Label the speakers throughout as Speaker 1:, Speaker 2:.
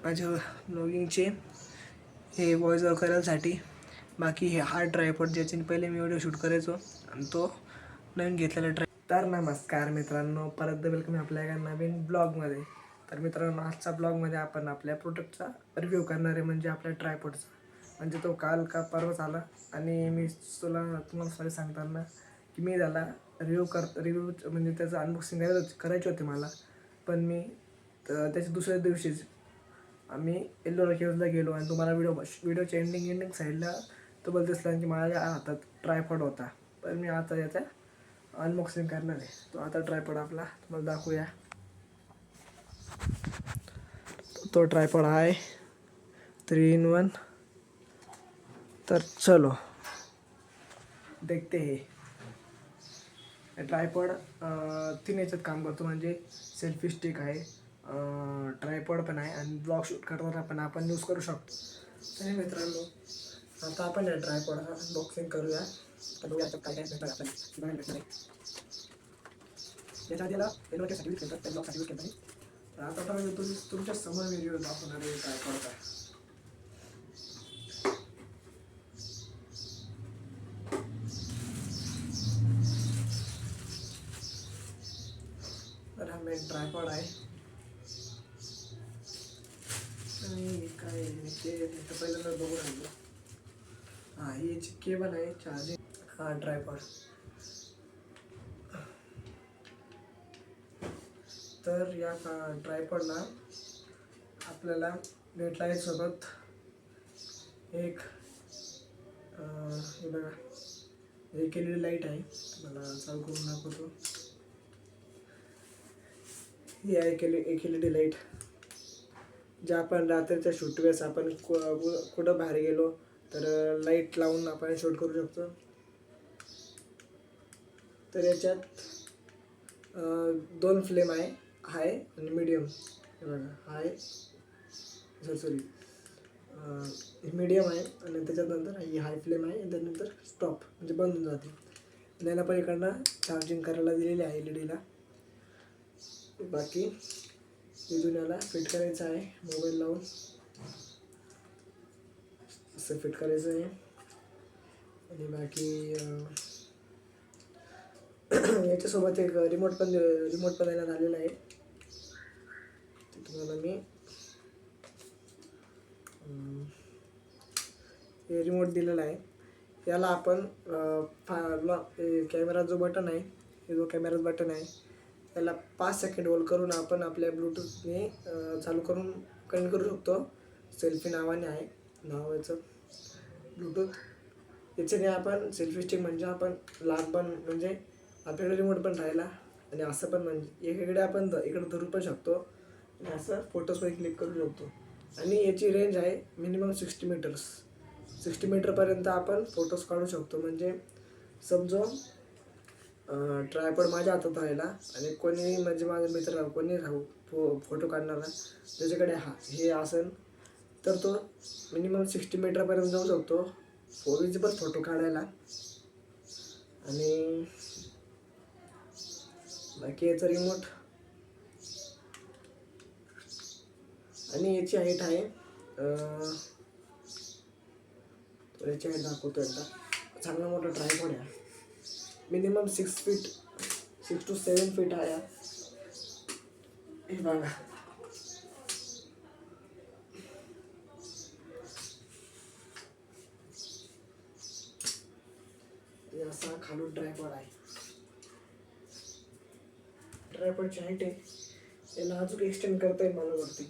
Speaker 1: माझ्या ब्लॉगिंगचे हे voice over करायसाठी. बाकी हे हा ट्रायपॉड ज्याच्याने पहिले मी व्हिडिओ शूट करायचो आणि तो नवीन घेतलेला तर नमस्कार मित्रांनो, परत वेलकम आपल्या एका नवीन ब्लॉगमध्ये. तर मित्रांनो, आजच्या ब्लॉगमध्ये आपण आपल्या प्रोडक्टचा रिव्ह्यू करणार आहे, म्हणजे आपल्या ट्रायपॉडचा. म्हणजे तो काल का परवाच आला आणि मी तुम्हाला सॉरी सांगताना की मी त्याला रिव्ह्यू म्हणजे त्याचं अनबॉक्सिंग करायची होती मला. पण मी त्याच्या दुसऱ्या दिवशीच आम्ही येल्लोरा केव्हजला गेलो आणि तुम्हाला व्हिडिओच्या एंडिंग साईडला तो बोलत असला की माझ्या हातात ट्रायपॉड होता. पण मी आता याचा अनबॉक्सिंग करणार आहे. तो आता ट्रायपॉड आपला तुम्हाला दाखवूया. तो ट्रायपॉड आहे 3-in-1. तर चलो देखते हे ट्रायपॉड 3 याच्यात काम करतो. म्हणजे सेल्फी स्टिक आहे, ट्रायपॉड पण आहे आणि ब्लॉग शूट करताना पण आपण यूज करू शकतो. आणि मित्रांनो, आता आपण या ट्रायपॉड अनबॉक्सिंग करूया. तर बघूया काय काय भेटणार आपल्याला भेटणार आहे. त्याच्या आधीला साठी यूज करतात, त्या ब्लॉगसाठी यूज करतात. तर आता तर तुमच्या समोर व्हिडिओ दाखवणार आहे ट्रायपॉडचा. तर हा मेन ट्रायपॉड आहे आणि काय ते पहिल्यांदा बघू राहिलो. हा, ही याची केबल आहे चार्जिंग. हा ट्रायपॉड. तर या ट्रायपॉडला आपल्याला भेटला आहे सोबत एक हे बघा, एक LED लाईट आहे. मला चालू करून दाखवतो. ही आहे एक LED लाईट, ज्या आपण रात्रीच्या शूट वेळेस आपण कुठं बाहेर गेलो तर लाईट लावून आपण शूट करू शकतो. तर याच्यात 2 फ्लेम आहे, हाय आणि मीडियम. हे बघा, हाय सॉरी मीडियम आहे आणि त्याच्यानंतर ही हाय फ्लेम आहे आणि त्यानंतर स्टॉप म्हणजे बंद होऊन जाते. आणि याला पण इकडनं चार्जिंग करायला दिलेली आहे LEDला. बाकी इथून याला फिट करायचं आहे, मोबाईल लावून असं फिट करायचं आहे. आणि बाकी याच्यासोबत एक रिमोट पण देण्यात आलेला आहे. ते तुम्हाला मी हे रिमोट दिलेला आहे. याला आपण कॅमेरा जो बटन आहे, हे जो कॅमेराचं बटन आहे, त्याला 5 सेकंड होल्ड करून आपण आपल्या ब्लूटूथने चालू करून कनेक्ट करू शकतो. सेल्फी नावाने आहे नावाचं ब्लूटूथ. याच्याने आपण सेल्फी स्टिक म्हणजे आपण लांब पण म्हणजे आपल्याकडे रिमोट पण राहिला आणि असं पण म्हणजे एकीकडे आपण इकडे धरू पण शकतो आणि असं फोटोजमध्ये क्लिक करू शकतो. आणि याची रेंज आहे मिनिमम 60 मीटर्स. 60 मीटरपर्यंत आपण फोटोज काढू शकतो. म्हणजे समजा ट्रायपॉड माझ्या हातात राहिला आणि कोणी म्हणजे माझा मित्र कोणी फोटो काढणारा त्याच्याकडे हे असेल तर तो मिनिमम 60 मीटरपर्यंत जाऊ शकतो पण फोटो काढायला. आणि बाकी याचा रिमोट आणि याची हाईट आहे याची हाईट दाखवतो एकदा. चांगला मोठा ट्रायपॉड आहे, मिनिमम 6 to 7 फीट आहे. हे बघा, असा खालून ट्रायपॉड आहे. ट्रायपॉडची हाईट आहे, याला अजून एक्सटेंड करता येईल मला वरती.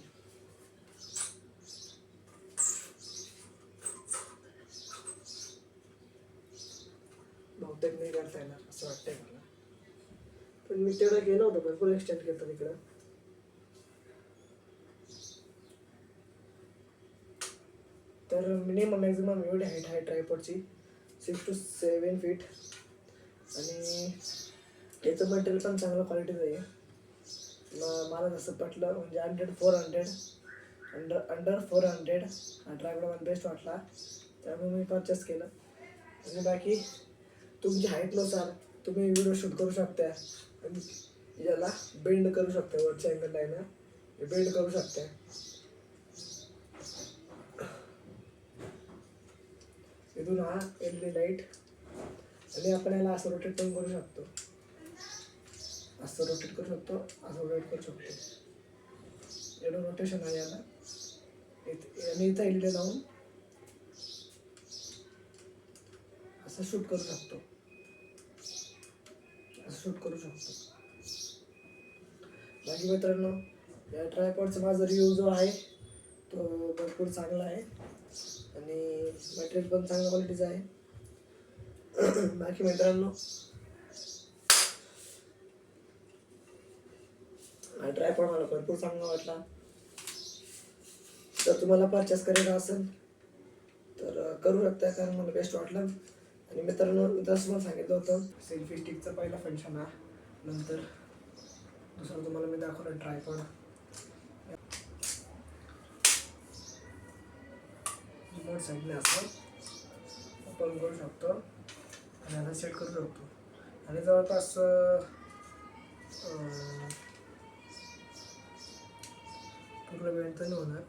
Speaker 1: बहुतेक नाही करता येणार असं वाटतंय मला, पण मी तेवढं गेलो होतो, भरपूर एक्सटेंड करतो तिकडं. तर मिनिमम मॅक्झिमम एवढी हाईट आहे ट्रायपॉडची, 6 to 7 फीट. आणि याचं मटेरियल पण चांगलं क्वालिटीचं आहे. मला जसं पटलं म्हणजे अंडर 400 हा ट्रायपॉड मला बेस्ट वाटला, त्यामुळे मी परचेस केलं. आणि बाकी तुमची हाईटनुसार तुम्ही व्हिडिओ शूट करू शकता. याला बेंड करू शकता, वरच्या अँगलला आहे ना, बेंड करू शकता. इथून हा LED लाईट आणि आपण याला असं रोटेट पण करू शकतो, असं रोटेट करू शकतो, असं रोटेट करू शकतो. एवढं रोटेशन आहे याला. आणि इथं LED लावून असं शूट करू शकतो, असं शूट करू शकतो. बाकी मित्रांनो, या ट्रायपॉडचा माझा रिव्ह्यू जो आहे तो भरपूर चांगला आहे आणि मटेरियल पण चांगल्या क्वालिटीचं आहे. बाकी मित्रांनो, हा ट्रायपॉड मला भरपूर चांगला वाटला. तर तुम्हाला परचेस करायचा असेल तर करू शकता, कारण मला बेस्ट वाटलं. आणि मित्रांनो, मी तसं पण सांगितलं होतं सेल्फी स्टिकचा पहिला फंक्शन हा, नंतर दुसरं तुम्हाला मी दाखवलं ट्रायपॉड. रिमोट साईडने असं ओपन करू शकतो आणि आता सेट करू शकतो. आणि जवळपास पूर्ण वेळ तर नाही होणार.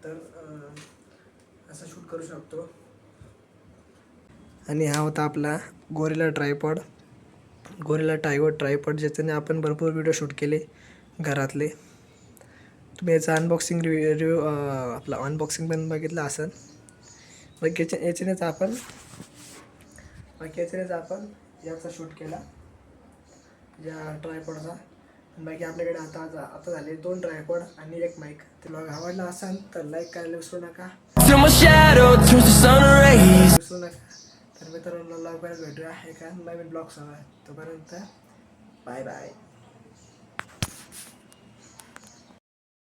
Speaker 1: तर असं शूट करू शकतो. आणि हा होता आपला गोरिला ट्रायपॉड ज्याच्याने आपण भरपूर व्हिडिओ शूट केले घरातले. तुम्ही याचा रिव्ह्यू आपला अनबॉक्सिंग पण बघितलं असेल. बाकी याच्यानेच आपण याचा शूट केला, या ट्रायपॉडचा. बाकी आपल्याकडे आता झाले 2 ट्रायपॉड आणि 1 माईक. ते ब्लॉग आवडला असेल तर लाईक करायला विसरू नका. तर मित्रांनो, ब्लॉग भेटूया एका नवीन ब्लॉग सह. तोपर्यंत बाय बाय.